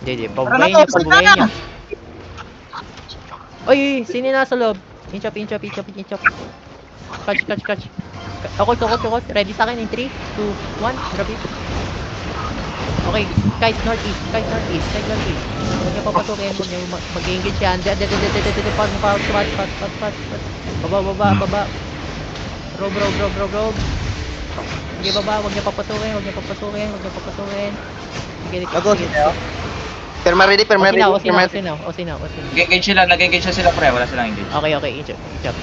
Hindi, pabubayin niya, pabubayin niya. Oy, sino nasa loob? Inch up. Catch. Okot. Ready sa akin in 3, 2, 1. Drop it. Okay, kite northeast. Huwag niya papasukin, huwag niya mag-engage yan. Pass. Baba. Rob. Sige, baba, huwag niya papasukin. Sige. Perma ready. Osina. Nag-engage sila pre, wala silang engage. Okay, inch up.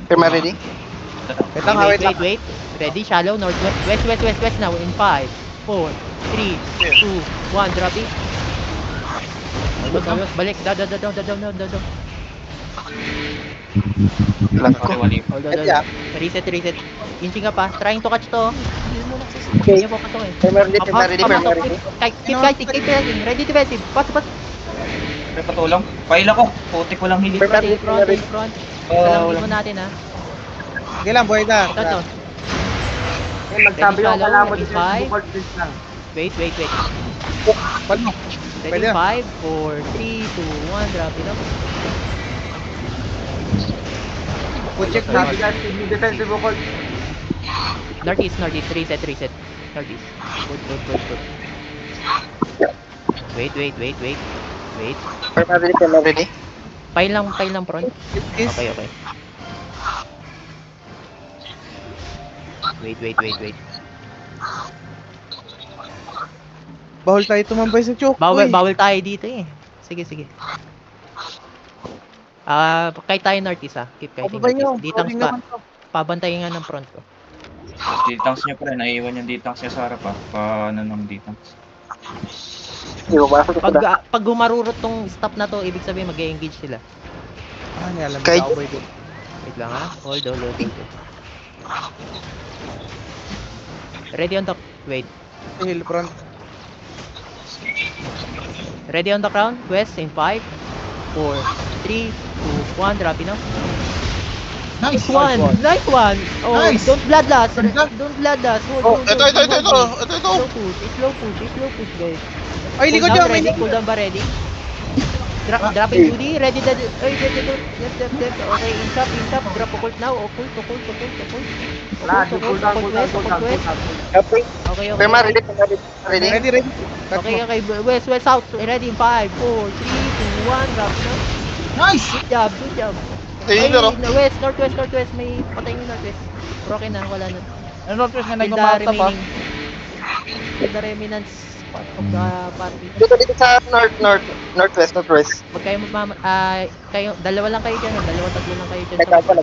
Perma ready. Wait. Ready, shallow, northwest, west now in 5, 4, 3, 2, 1, drop it. Balik, down. Lang ko. Hold on. Reset. Inching ka pa, trying to catch to. Okay. Hindi niya papasukin. Perma ready. Keep kiting, ready defensive, pass. Pre, patulong. Pail ako. Putik ko lang hindi. Front. Salamhin mo natin ha. Sige lang, buhay na. Ito. Magsabi Ready, ako shallow, kailangan mo ready, din five. bukod please lang. Wait. Palmo. Ready, Pwede yan. 5, 4, 3, 2, 1, drop it up. Check na. Sabi guys, hindi defensive bukod. Northeast, reset. Northeast. Good. Wait. Perma ready. Pile lang front. Okay. Wait. Bawal tayo tumambay sa choke. Bawal tayo dito eh. Sige. Kite tayo northeast ha. Keep kiting northeast. Ditangs pa. Pabantayin nga ng front ko. Ditangs niya pre, naiiwan yung ditangs niya sa harap ah. Paano ng ditangs? Pag gumarurot tong stop na to, ibig sabihin mag-engage sila. Alam Kahit- ako boy. Wait lang ha. Hold. Ready on the... Wait. Hill front. Ready on the crown. West in 5, 4, 3, 2, 1. Drop it now. Nice one. Oh, Nice. don't bloodlust. Ganda. Hold. Ito. Slow push, guys. Ay, likod niya. Cool down ba ready? Drop in Judy. Ready. Yes. Okay, in top. Drop occult now. Occult. Wala, cool down. West. Okay. Okay. Perma ready. Ready. Okay. West, south. Ready in 5, 4, 3, 2, 1. Drop now. Nice! Good job. Ayun na, no? Northwest. May patay yung northwest. Broken na, wala na. Ano press na Kill the nagmamata pa? remaining. Kill the remnants of the party. Dito sa northwest. Huwag kayo kayo, dalawa lang kayo dyan. Tatlo lang kayo dyan. Nagkapa.